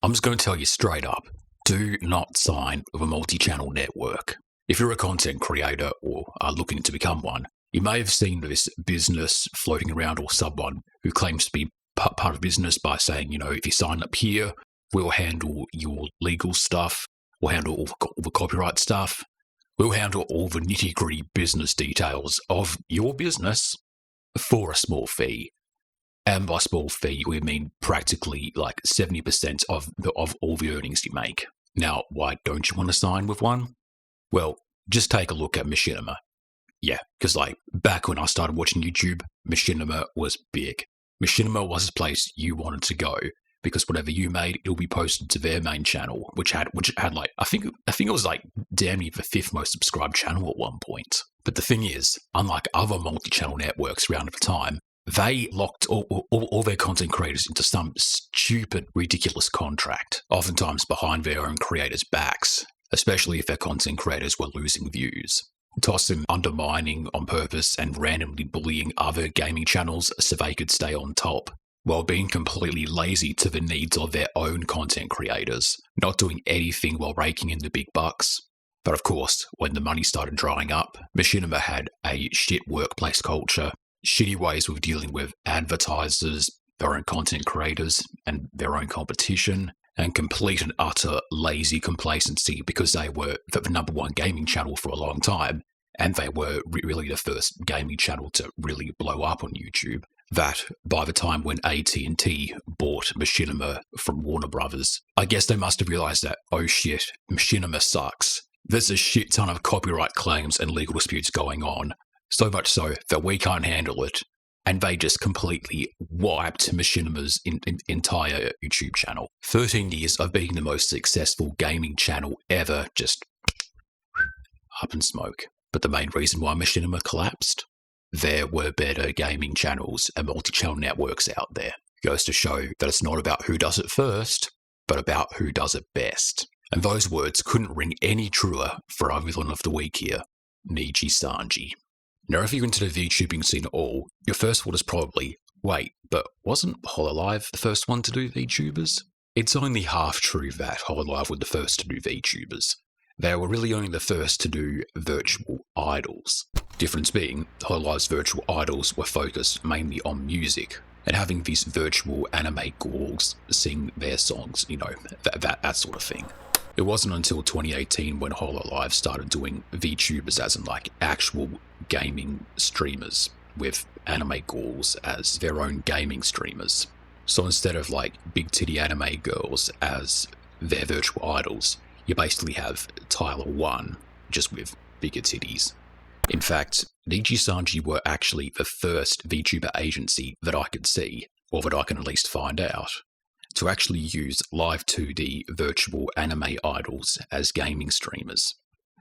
I'm just going to tell you straight up, do not sign with a multi-channel network. If you're a content creator or are looking to become one, you may have seen this business floating around or someone who claims to be part of business by saying, if you sign up here, we'll handle your legal stuff, we'll handle all the copyright stuff, we'll handle all the nitty-gritty business details of your business for a small fee. And by small fee, we mean practically like 70% of all the earnings you make. Now, why don't you want to sign with one? Well, just take a look at Machinima. Yeah, because back when I started watching YouTube, Machinima was big. Machinima was a place you wanted to go because whatever you made, it'll be posted to their main channel, which had I think it was damn near the 5th most subscribed channel at one point. But the thing is, unlike other multi-channel networks around at the time, they locked all their content creators into some stupid, ridiculous contract, oftentimes behind their own creators' backs, especially if their content creators were losing views. Tossing, undermining on purpose and randomly bullying other gaming channels so they could stay on top, while being completely lazy to the needs of their own content creators, not doing anything while raking in the big bucks. But of course, when the money started drying up, Machinima had a shit workplace culture, shitty ways of dealing with advertisers, their own content creators, and their own competition, and complete and utter lazy complacency because they were the number one gaming channel for a long time, and they were really the first gaming channel to really blow up on YouTube. That, by the time when AT&T bought Machinima from Warner Brothers, I guess they must have realized that, oh shit, Machinima sucks. There's a shit ton of copyright claims and legal disputes going on. So much so that we can't handle it, and they just completely wiped Machinima's entire YouTube channel. 13 years of being the most successful gaming channel ever, just up in smoke. But the main reason why Machinima collapsed? There were better gaming channels and multi-channel networks out there. It goes to show that it's not about who does it first, but about who does it best. And those words couldn't ring any truer for our villain of the week here, Nijisanji. Now, if you're into the VTubing scene at all, your first thought is probably, wait, but wasn't Hololive the first one to do VTubers? It's only half true that Hololive were the first to do VTubers. They were really only the first to do virtual idols. Difference being, Hololive's virtual idols were focused mainly on music, and having these virtual anime ghouls sing their songs, that sort of thing. It wasn't until 2018 when Hololive started doing VTubers as in actual gaming streamers with anime ghouls as their own gaming streamers. So instead of big titty anime girls as their virtual idols, you basically have Tyler 1 just with bigger titties. In fact, Nijisanji were actually the first VTuber agency that I could see, or that I can at least find out, to actually use live 2D virtual anime idols as gaming streamers.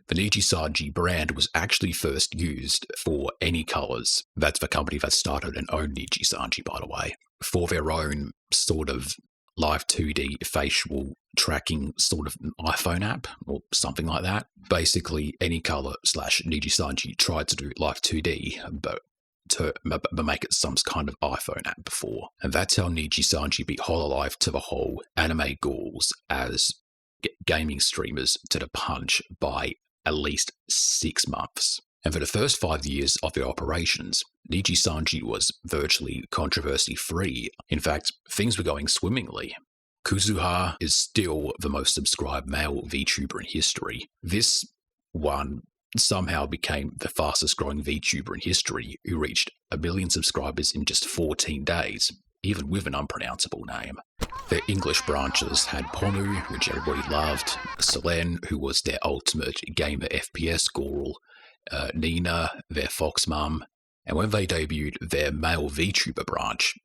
The Nijisanji brand was actually first used for Any Colors. That's the company that started and owned Nijisanji, by the way, for their own sort of live 2D facial tracking sort of iPhone app or something like that. Basically, Any Color / Nijisanji tried to do live 2D, but make it some kind of iPhone app before. And that's how Nijisanji beat Hololive to the whole anime ghouls as gaming streamers to the punch by at least 6 months. And for the first 5 years of their operations, Nijisanji was virtually controversy-free. In fact, things were going swimmingly. Kuzuha is still the most subscribed male VTuber in history. This one somehow became the fastest growing VTuber in history, who reached 1 million subscribers in just 14 days, even with an unpronounceable name. Their English branches had Pomu, which everybody loved, Selen, who was their ultimate gamer FPS guru, Nina, their fox mum, and when they debuted their male VTuber branch,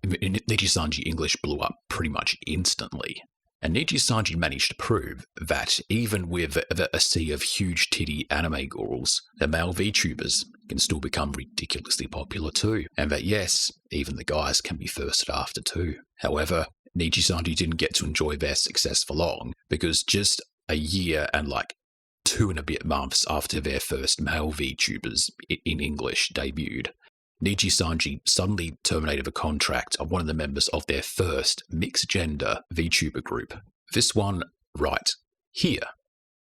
Nijisanji English blew up pretty much instantly. And Nijisanji managed to prove that even with a sea of huge titty anime girls, the male VTubers can still become ridiculously popular too. And that yes, even the guys can be thirsted after too. However, Nijisanji didn't get to enjoy their success for long, because just a year and 2 and a bit months after their first male VTubers in English debuted, Nijisanji suddenly terminated the contract of one of the members of their first mixed-gender VTuber group. This one, right here.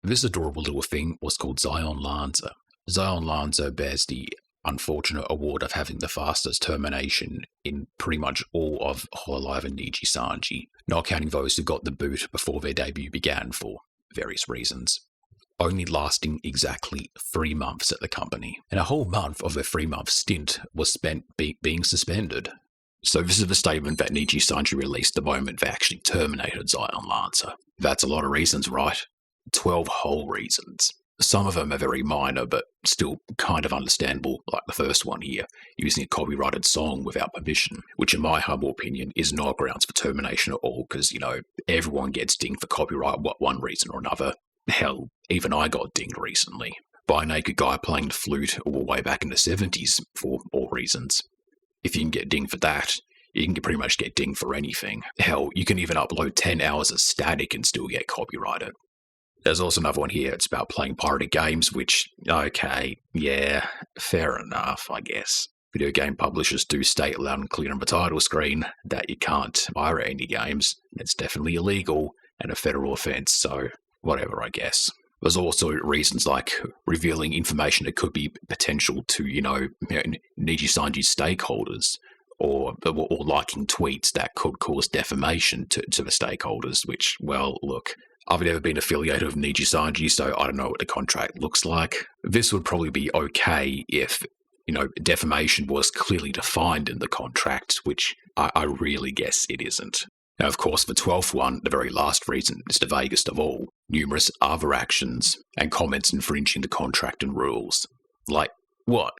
This adorable little thing was called Zaion LanZa. Zaion LanZa bears the unfortunate award of having the fastest termination in pretty much all of Hololive and Nijisanji, not counting those who got the boot before their debut began for various reasons. Only lasting exactly 3 months at the company, and a whole month of their 3-month stint was spent being suspended. So this is the statement that Nijisanji released the moment they actually terminated Zaion LanZa. That's a lot of reasons, right? 12 whole reasons. Some of them are very minor, but still kind of understandable, like the first one here, using a copyrighted song without permission, which in my humble opinion is not grounds for termination at all, because, everyone gets dinged for copyright one reason or another. Hell, even I got dinged recently by a naked guy playing the flute all the way back in the 70s for all reasons. If you can get dinged for that, you can pretty much get dinged for anything. Hell, you can even upload 10 hours of static and still get copyrighted. There's also another one here. It's about playing pirated games, which, okay, yeah, fair enough, I guess. Video game publishers do state loud and clear on the title screen that you can't pirate any games. It's definitely illegal and a federal offense, so whatever, I guess. There's also reasons like revealing information that could be potential to, Nijisanji's stakeholders, or liking tweets that could cause defamation to the stakeholders, which, well, look, I've never been affiliated with Nijisanji, so I don't know what the contract looks like. This would probably be okay if, defamation was clearly defined in the contract, which I really guess it isn't. Now, of course, the 12th one, the very last reason, is the vaguest of all. Numerous other actions and comments infringing the contract and rules. Like, what?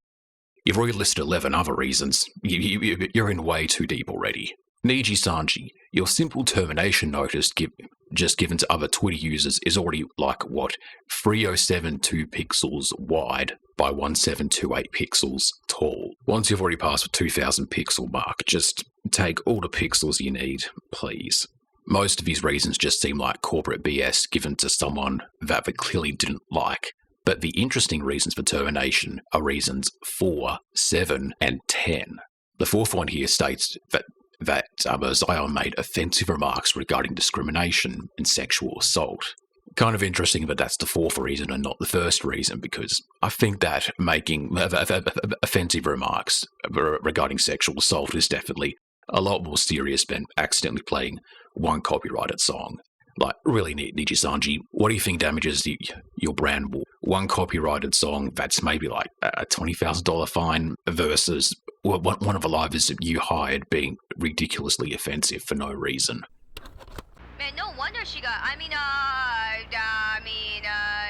You've already listed 11 other reasons. You're in way too deep already. Nijisanji, your simple termination notice just given to other Twitter users is already 3072 pixels wide by 1728 pixels tall. Once you've already passed the 2000 pixel mark, just take all the pixels you need, please. Most of these reasons just seem like corporate BS given to someone that they clearly didn't like. But the interesting reasons for termination are reasons 4, 7, and 10. The 4th one here states that Zaion made offensive remarks regarding discrimination and sexual assault. Kind of interesting that that's the 4th reason and not the 1st reason, because I think that making offensive remarks regarding sexual assault is definitely a lot more serious than accidentally playing one copyrighted song. Like, really, Nijisanji, what do you think damages your brand more? One copyrighted song that's maybe like a $20,000 fine versus one of the livers that you hired being ridiculously offensive for no reason. Man, no wonder she got,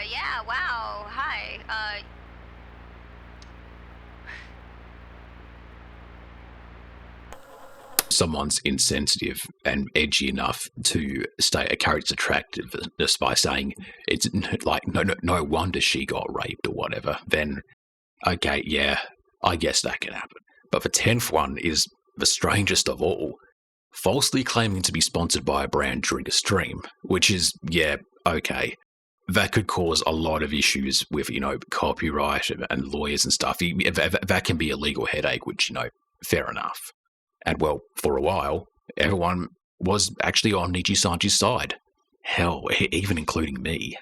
yeah, wow, hi, Someone's insensitive and edgy enough to state a character's attractiveness by saying it's like no wonder she got raped or whatever, then okay, yeah, I guess that can happen. But the 10th one is the strangest of all. Falsely claiming to be sponsored by a brand during a stream, which is, yeah, okay. That could cause a lot of issues with, copyright and lawyers and stuff. That can be a legal headache, which, fair enough. And well, for a while, everyone was actually on Nijisanji's side. Hell, even including me.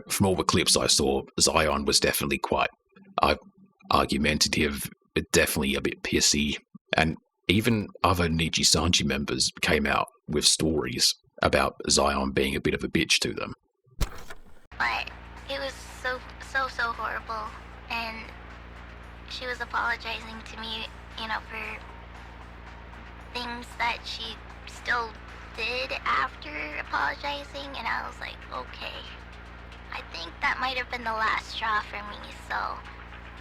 From all the clips I saw, Zaion was definitely quite argumentative, but definitely a bit pissy. And even other Nijisanji members came out with stories about Zaion being a bit of a bitch to them. But it was so horrible, and she was apologizing to me, for things that she still did after apologizing, and I was like, okay, I think that might have been the last straw for me, so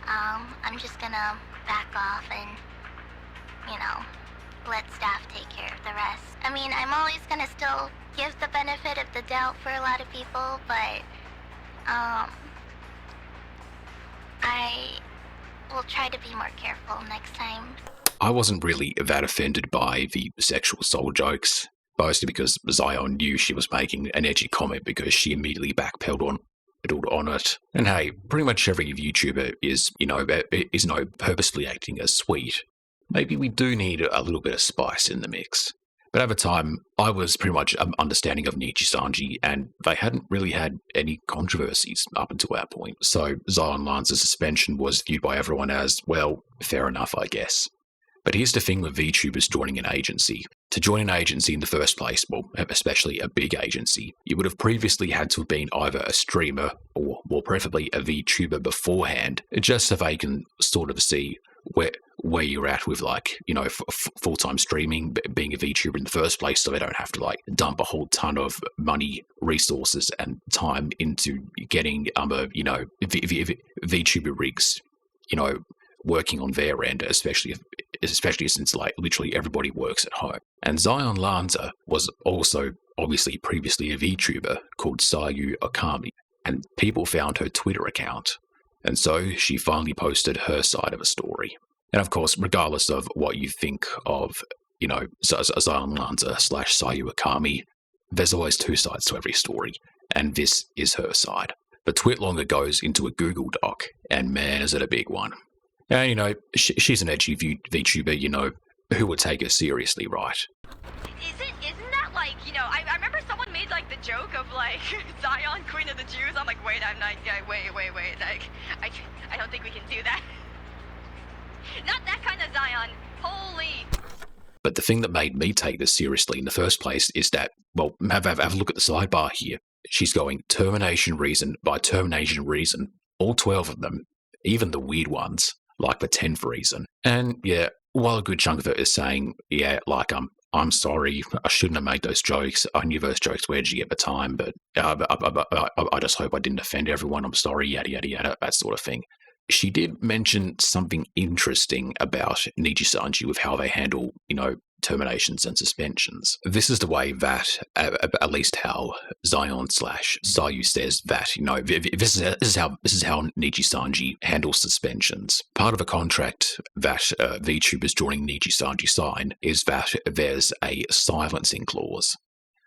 I'm just gonna back off and, let staff take care of the rest. I mean, I'm always gonna still give the benefit of the doubt for a lot of people, but I will try to be more careful next time. I wasn't really that offended by the sexual assault jokes, mostly because Zaion knew she was making an edgy comment because she immediately backpedaled on it. And hey, pretty much every VTuber is purposefully acting as sweet. Maybe we do need a little bit of spice in the mix. But over time, I was pretty much understanding of Nijisanji, and they hadn't really had any controversies up until that point. So Zaion LanZa's suspension was viewed by everyone as, well, fair enough, I guess. But here's the thing with VTubers joining an agency. To join an agency in the first place, well, especially a big agency, you would have previously had to have been either a streamer or, more preferably, a VTuber beforehand, just so they can sort of see where you're at with, like, full-time streaming, being a VTuber in the first place, so they don't have to, like, dump a whole ton of money, resources, and time into getting, VTuber rigs, working on their end, especially since, like, literally everybody works at home. And Zaion LanZa was also obviously previously a VTuber called Sayu Okami, and people found her Twitter account. And so she finally posted her side of a story. And of course, regardless of what you think of, Zaion LanZa / Sayu Okami, there's always two sides to every story, and this is her side. But Twitlonger goes into a Google Doc, and man, is it a big one. And, she's an edgy VTuber, who would take her seriously, right? Isn't that like, I remember someone made like the joke of like Zaion, Queen of the Jews. I'm like, wait, I'm not, wait, like, I don't think we can do that. Not that kind of Zaion. Holy. But the thing that made me take this seriously in the first place is that, well, have a look at the sidebar here. She's going termination reason by termination reason, all 12 of them, even the weird ones, like the 10th reason. And yeah, while a good chunk of it is saying, yeah, like, I'm sorry, I shouldn't have made those jokes. I knew those jokes were edgy at the time, but I just hope I didn't offend everyone. I'm sorry, yada, yada, yada, that sort of thing. She did mention something interesting about Nijisanji with how they handle, terminations and suspensions. This is the way that, at least how Zaion / Sayu says that, this is how Nijisanji handles suspensions. Part of a contract that VTubers joining Nijisanji sign is that there's a silencing clause,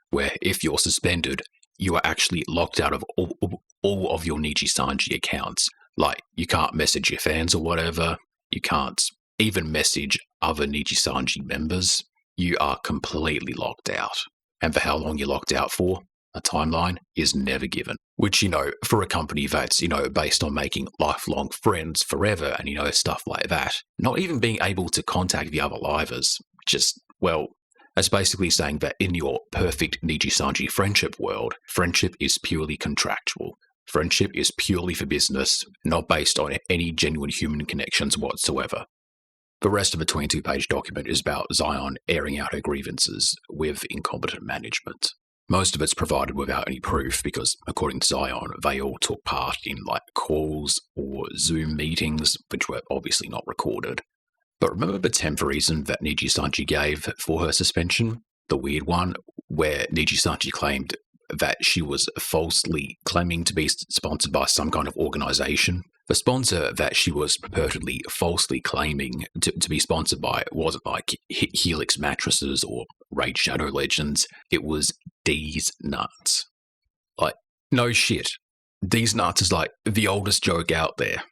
where if you're suspended, you are actually locked out of all of your Nijisanji accounts. Like, you can't message your fans or whatever. You can't even message other Nijisanji members. You are completely locked out. And for how long you're locked out for, a timeline is never given. Which, for a company that's, based on making lifelong friends forever and, stuff like that, not even being able to contact the other livers, that's basically saying that in your perfect Nijisanji friendship world, friendship is purely contractual. Friendship is purely for business, not based on any genuine human connections whatsoever. The rest of the 22-page document is about Zaion airing out her grievances with incompetent management. Most of it's provided without any proof because, according to Zaion, they all took part in, like, calls or Zoom meetings, which were obviously not recorded. But remember the 10th reason that Nijisanji gave for her suspension? The weird one, where Nijisanji claimed that she was falsely claiming to be sponsored by some kind of organization. The sponsor that she was purportedly falsely claiming to be sponsored by wasn't like Helix Mattresses or Raid Shadow Legends. It was D's Nuts. Like, no shit. D's Nuts is like the oldest joke out there.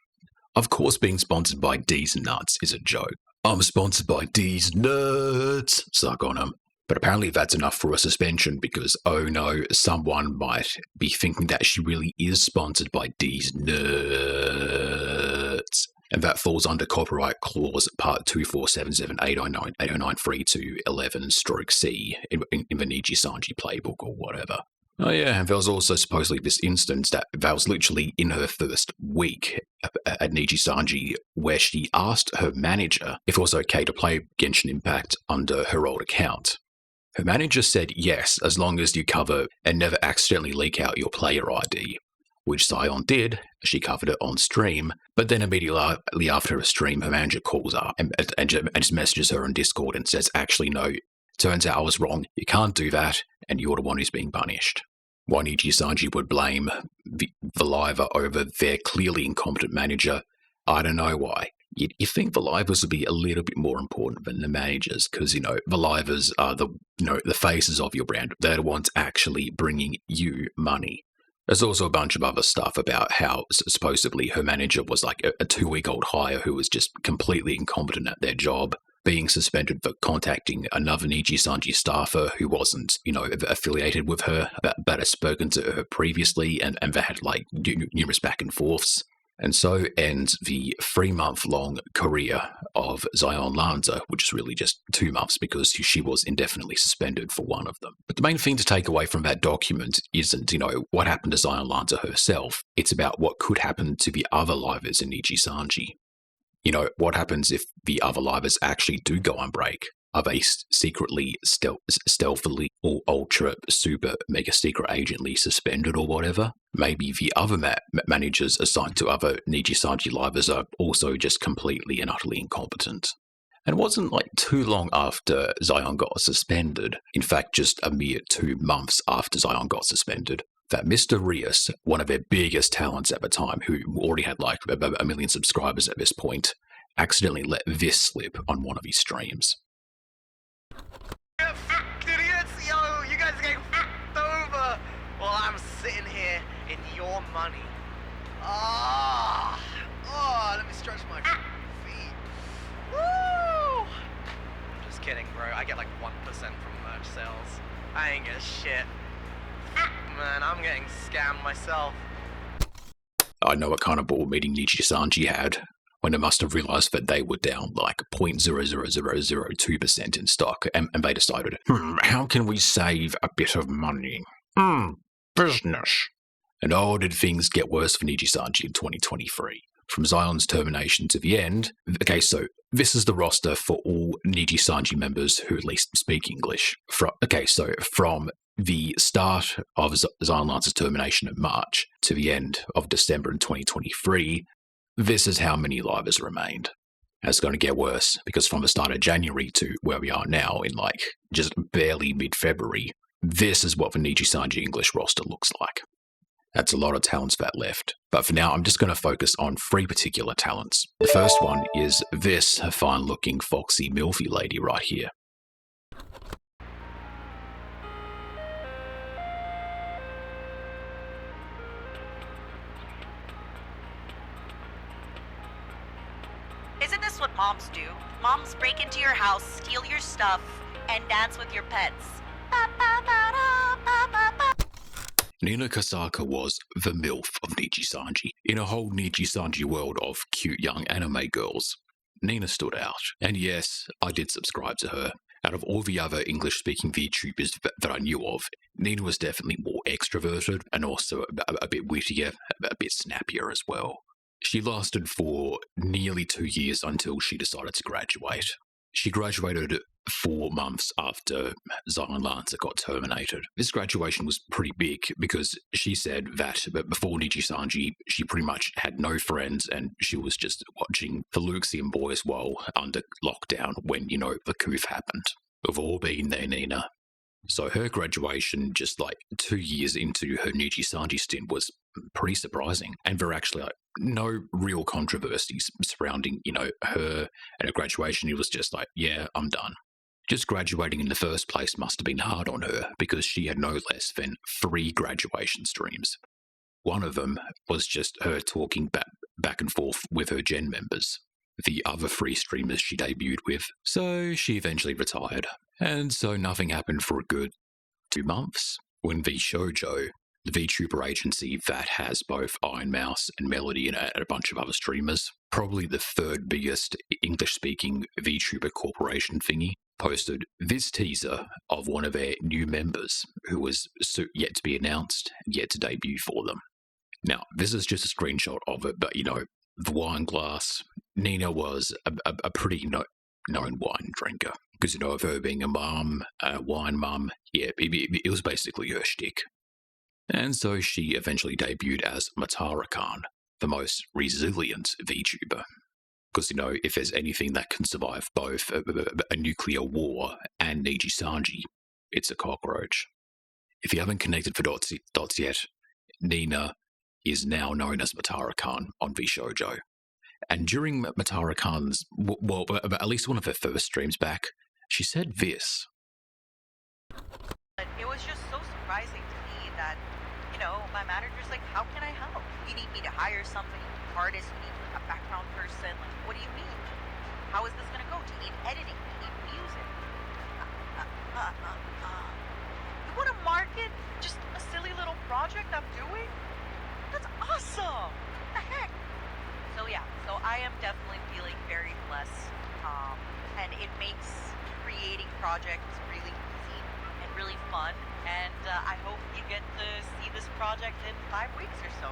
Of course being sponsored by D's Nuts is a joke. I'm sponsored by D's Nuts. Suck on 'em. But apparently that's enough for a suspension because, oh no, someone might be thinking that she really is sponsored by D's Nuts. And that falls under Copyright Clause Part 24778093211-C in the Nijisanji playbook or whatever. Oh yeah, and there was also supposedly this instance that was literally in her first week at Nijisanji where she asked her manager if it was okay to play Genshin Impact under her old account. Her manager said yes, as long as you cover and never accidentally leak out your player ID, which Zaion did. She covered it on stream, but then immediately after a stream, her manager calls up and just messages her on Discord and says, actually, no, turns out I was wrong, you can't do that, and you're the one who's being punished. Why Nijisanji would blame the liver over their clearly incompetent manager, I don't know why. You think the livers would be a little bit more important than the managers because, the livers are the faces of your brand. They're the ones actually bringing you money. There's also a bunch of other stuff about how supposedly her manager was like a 2-week-old hire who was just completely incompetent at their job, being suspended for contacting another Nijisanji staffer who wasn't, affiliated with her, but had spoken to her previously, and they had like numerous back and forths. And so ends the 3-month-long career of Zaion LanZa, which is really just 2 months because she was indefinitely suspended for one of them. But the main thing to take away from that document isn't, what happened to Zaion LanZa herself. It's about what could happen to the other livers in Nijisanji. What happens if the other livers actually do go on break? Are they secretly, stealthily, or ultra, super, mega secret agently suspended or whatever? Maybe the other managers assigned to other Nijisanji livers are also just completely and utterly incompetent. And it wasn't like too long after Zaion got suspended, in fact just a mere 2 months after Zaion got suspended, that Mr. Rias, one of their biggest talents at the time, who already had like a million subscribers at this point, accidentally let this slip on one of his streams. Idiots! Yo, you guys are getting f***ed over while I'm sitting here in your money. Oh, let me stretch my feet. Woo! I'm just kidding, bro. I get like 1% from merch sales. I ain't getting shit. Man, I'm getting scammed myself. I know what kind of board meeting Nijisanji had when they must have realised that they were down like 0.00002% in stock, and they decided, how can we save a bit of money? Business. And oh, did things get worse for Nijisanji in 2023. From Zaion's termination to the end. Okay, so this is the roster for all Nijisanji members who at least speak English. From the start of Zaion LanZa's termination in March to the end of December in 2023, this is how many livers remained. And it's going to get worse, because from the start of January to where we are now in like just barely mid-February, this is what the Nijisanji English roster looks like. That's a lot of talents that left. But for now, I'm just going to focus on 3 particular talents. The first one is this fine-looking foxy milfy lady right here. Isn't this what moms do? Moms break into your house, steal your stuff, and dance with your pets. Nina Kosaka was the MILF of Nijisanji. In a whole Nijisanji world of cute young anime girls, Nina stood out. And yes, I did subscribe to her. Out of all the other English-speaking VTubers that I knew of, Nina was definitely more extroverted and also a bit wittier, a bit snappier as well. She lasted for nearly 2 years until she decided to graduate. She graduated 4 months after Zaion LanZa got terminated. This graduation was pretty big because she said that before Nijisanji, she pretty much had no friends and she was just watching the Luxian boys while under lockdown when, the coup happened. We've all been there, Nina. So her graduation, just like 2 years into her Nijisanji stint, was pretty surprising. And there were actually no real controversies surrounding, her and her graduation. It was just like, yeah, I'm done. Just graduating in the first place must have been hard on her because she had no less than 3 graduation streams. One of them was just her talking back and forth with her Gen members, the other 3 streamers she debuted with. So she eventually retired. And so nothing happened for a good 2 months when vshojo, the VTuber agency that has both Iron Mouse and Melody and a bunch of other streamers, probably the 3rd biggest English-speaking VTuber corporation thingy, posted this teaser of one of their new members who was yet to be announced and yet to debut for them. Now, this is just a screenshot of it, but, the wine glass. Nina was a pretty known wine drinker. Because, of her being a mum, a wine mum, yeah, it was basically her shtick. And so she eventually debuted as Matara, the most resilient VTuber. Because, if there's anything that can survive both a nuclear war and Nijisanji, it's a cockroach. If you haven't connected the dots yet, Nina is now known as Matara on vshojo. And during Matara at least one of her first streams back, she said this. It was just so surprising to me that, my manager's like, how can I help? You need me to hire somebody, artist, you need a background person, like, what do you mean? How is this gonna go? Do you need editing? Do you need music? You wanna market just a silly little project I'm doing? That's awesome! What the heck? So yeah, I am definitely feeling very blessed, and it makes creating projects really easy and really fun, and I hope you get to see this project in 5 weeks or so.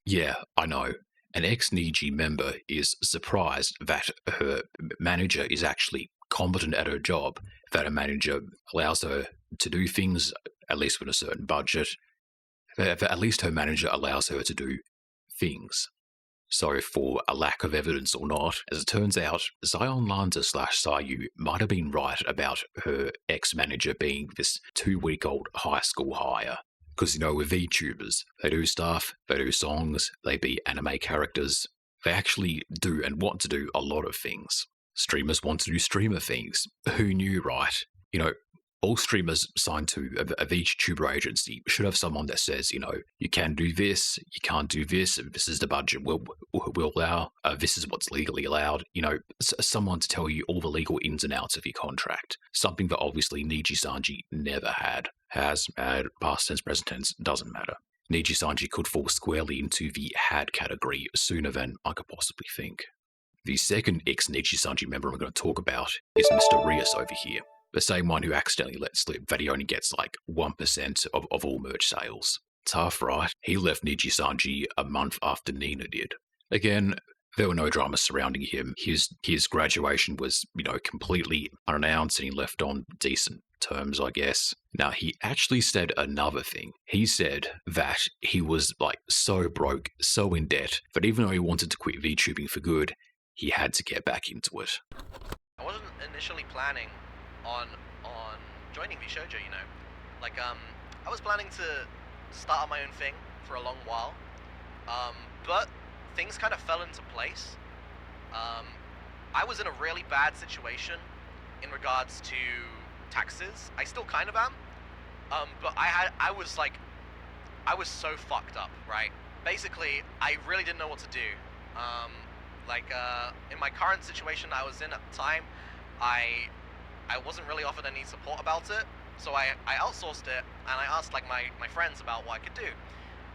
Yeah, I know. An ex-Niji member is surprised that her manager is actually competent at her job, that a manager allows her to do things, at least with a certain budget, that at least her manager allows her to do things. So for a lack of evidence or not, as it turns out, Zaion LanZa / Sayu might have been right about her ex-manager being this 2-week-old high school hire. Because, with VTubers, they do stuff, they do songs, they be anime characters. They actually do and want to do a lot of things. Streamers want to do streamer things. Who knew, right? All streamers signed to a VTuber agency should have someone that says, you can do this, you can't do this, this is the budget we'll allow, this is what's legally allowed. Someone to tell you all the legal ins and outs of your contract. Something that obviously Nijisanji never had. Has, had, past tense, present tense, doesn't matter. Nijisanji could fall squarely into the had category sooner than I could possibly think. The second ex-Nijisanji member I'm going to talk about is Mr. Rias over here. The same one who accidentally let slip that he only gets like 1% of all merch sales. Tough, right? He left Nijisanji a month after Nina did. Again, there were no dramas surrounding him. His graduation was, completely unannounced and he left on decent terms, I guess. Now, he actually said another thing. He said that he was so broke, so in debt, that even though he wanted to quit VTubing for good, he had to get back into it. I wasn't initially planning on joining vshojo, I was planning to start on my own thing for a long while, but things kind of fell into place. I was in a really bad situation in regards to taxes. I still kind of am, but I was so fucked up, right? Basically, I really didn't know what to do. In my current situation I was in at the time, I wasn't really offered any support about it, so I outsourced it, and I asked my friends about what I could do.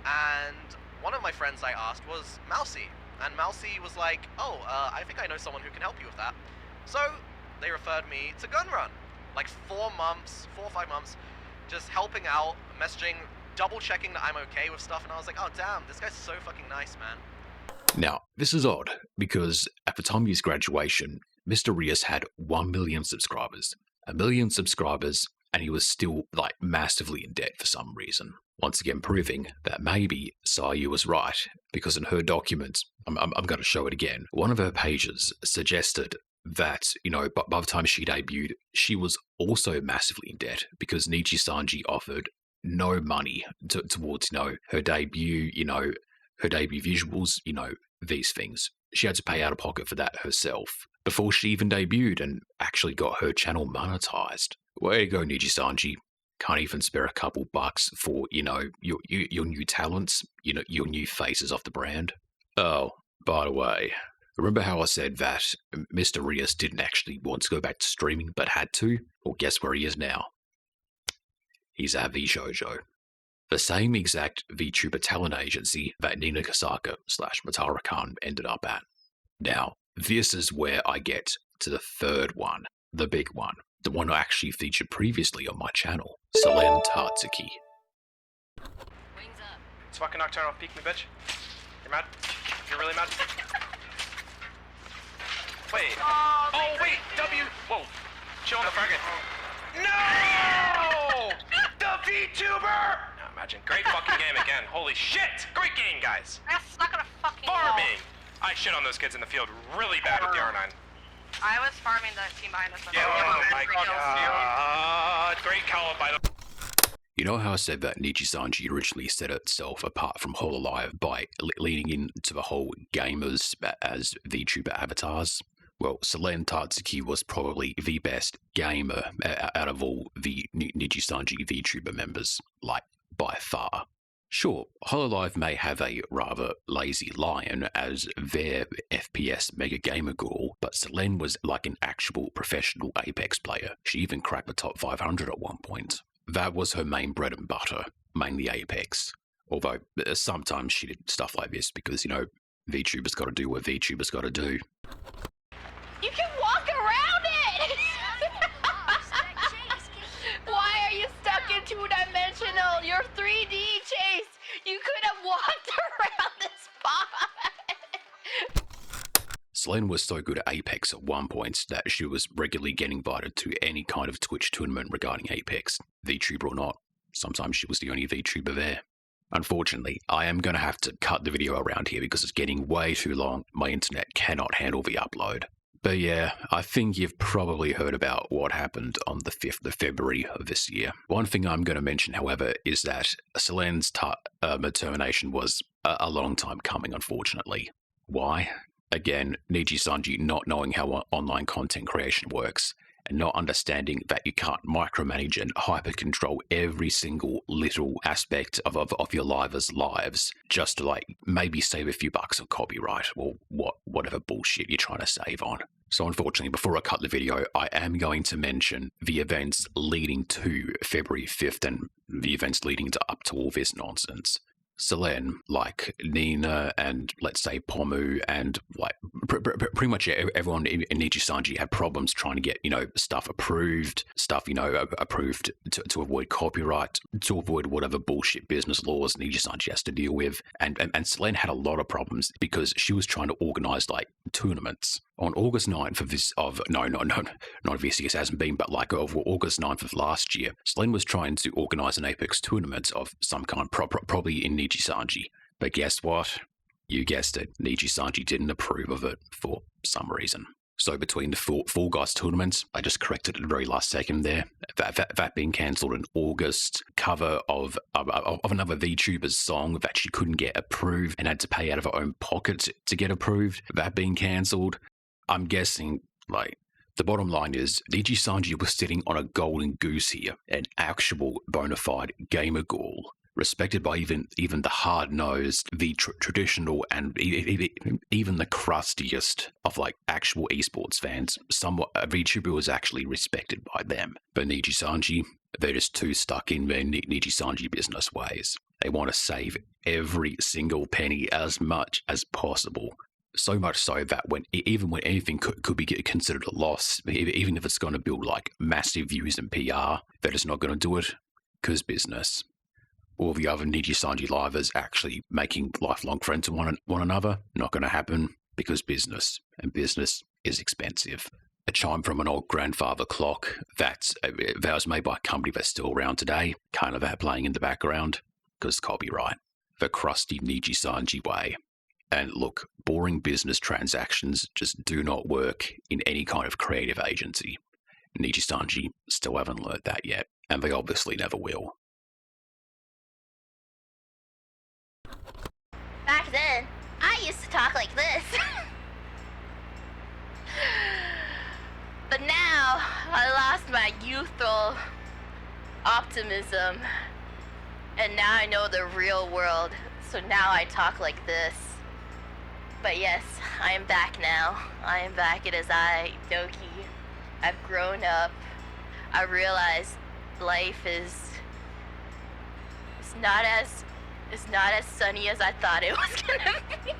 And one of my friends I asked was Mousy, and Mousy was like, I think I know someone who can help you with that. So they referred me to Gunrun. 4 or 5 months, just helping out, messaging, double checking that I'm okay with stuff, and I was like, oh damn, this guy's so fucking nice, man. Now, this is odd, because at the time of his graduation, Mr. Rias had 1 million subscribers. 1 million subscribers, and he was still, massively in debt for some reason. Once again proving that maybe Sayu was right, because in her document, I'm going to show it again, one of her pages suggested that, by the time she debuted, she was also massively in debt, because Nijisanji offered no money towards, her debut, her debut visuals, these things. She had to pay out of pocket for that herself before she even debuted and actually got her channel monetized. Way to go, Nijisanji. Can't even spare a couple bucks for, your new talents, your new faces off the brand. Oh, by the way, remember how I said that Mr. Rias didn't actually want to go back to streaming but had to? Well, guess where he is now? He's at vshojo. The same exact VTuber talent agency that Nina Kosaka / Matara ended up at. Now, this is where I get to the third one, the big one, the one I actually featured previously on my channel, Selen Tatsuki. Wings up. It's fucking nocturnal, peek me, bitch. You're mad? You're really mad? Wait. Oh, wait, W. Whoa. Chill on the faggot. No! The VTuber! Now imagine. Great fucking game again. Holy shit! Great game, guys. That's not gonna fucking Farming! I shit on those kids in the field really bad with the R9. I was farming the team behind us. Yeah, oh my god. Great call by the... You know how I said that Nijisanji originally set itself apart from Hololive by leaning into the whole gamers as VTuber avatars? Well, Selen Tatsuki was probably the best gamer out of all the Nijisanji VTuber members. by far. Sure, Hololive may have a rather lazy lion as their FPS mega gamer ghoul, but Selen was like an actual professional Apex player. She even cracked the top 500 at one point. That was her main bread and butter, mainly Apex. Although sometimes she did stuff like this because, you know, VTubers gotta do what VTubers gotta do. You can walk around it! Why are you stuck in two-dimensional? You're 3D, Chase! You could have walked around this spot! Selen was so good at Apex at one point that she was regularly getting invited to any kind of Twitch tournament regarding Apex, VTuber or not. Sometimes she was the only VTuber there. Unfortunately, I am going to have to cut the video around here because it's getting way too long. My internet cannot handle the upload. But yeah, I think you've probably heard about what happened on the 5th of February of this year. One thing I'm going to mention, however, is that Selen's termination was a long time coming, unfortunately. Why? Again, Nijisanji not knowing how online content creation works, and not understanding that you can't micromanage and hyper-control every single little aspect of your livers' lives just to, like, maybe save a few bucks on copyright or whatever bullshit you're trying to save on. So unfortunately, before I cut the video, I am going to mention the events leading to February 5th and the events leading up to all this nonsense. Selen, like Nina and let's say Pomu and like pretty much everyone in Nijisanji had problems trying to get, you know, stuff approved, approved to avoid copyright, to avoid whatever bullshit business laws Nijisanji has to deal with. And Selen had a lot of problems because she was trying to organize like tournaments. On August 9th not this year, it hasn't been, but like over August 9th of last year, Selen was trying to organize an Apex tournament of some kind, probably in Nijisanji. But guess what? You guessed it, Nijisanji didn't approve of it for some reason. So between the Fall Guys tournaments, I just corrected at the very last second there, that being cancelled in August, cover of another VTuber's song that she couldn't get approved and had to pay out of her own pocket to get approved, that being cancelled. I'm guessing, like, the bottom line is Nijisanji was sitting on a golden goose here, an actual bona fide gamer ghoul, respected by even the hard-nosed, the traditional, and even the crustiest of like actual esports fans. Somewhat, VTuber was actually respected by them. But Nijisanji, they're just too stuck in their Nijisanji business ways. They want to save every single penny as much as possible. So much so that even when anything could be considered a loss, even if it's going to build like massive views and PR, they're just not going to do it because business. All the other Nijisanji livers actually making lifelong friends to one another, not going to happen because business, and business is expensive. A chime from an old grandfather clock that was made by a company that's still around today, kind of that playing in the background, because copyright. The crusty Nijisanji way. And look, boring business transactions just do not work in any kind of creative agency. Nijisanji still haven't learned that yet, and they obviously never will. Back then, I used to talk like this. But now, I lost my youthful optimism. And now I know the real world, so now I talk like this. But yes, I am back now. I am back. It is I, Doki. I've grown up. I realize life is not as sunny as I thought it was gonna be.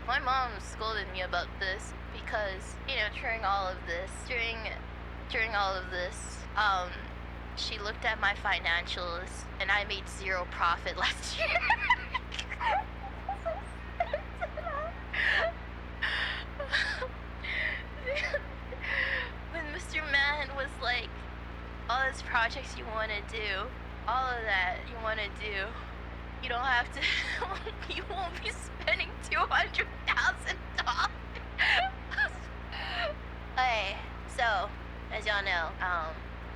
My mom scolded me about this because, you know, during all of this, she looked at my financials and I made zero profit last year. When Mr. Man was like, all those projects you want to do, all of that you want to do, you don't have to, you won't be spending $200,000. Okay, so, as y'all know,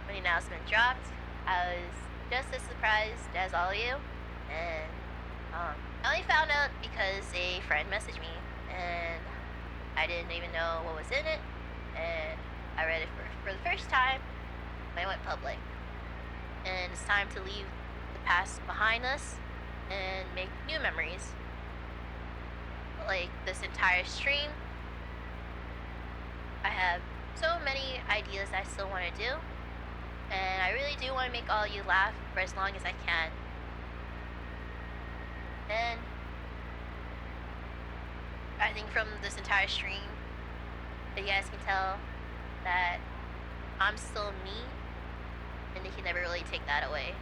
when the announcement dropped, I was just as surprised as all of you, and I only found out because a friend messaged me, and I didn't even know what was in it, and I read it for the first time when I went public. And it's time to leave the past behind us and make new memories. Like this entire stream, I have so many ideas I still want to do, and I really do want to make all you laugh for as long as I can. And I think from this entire stream, that you guys can tell that I'm still me, and they can never really take that away.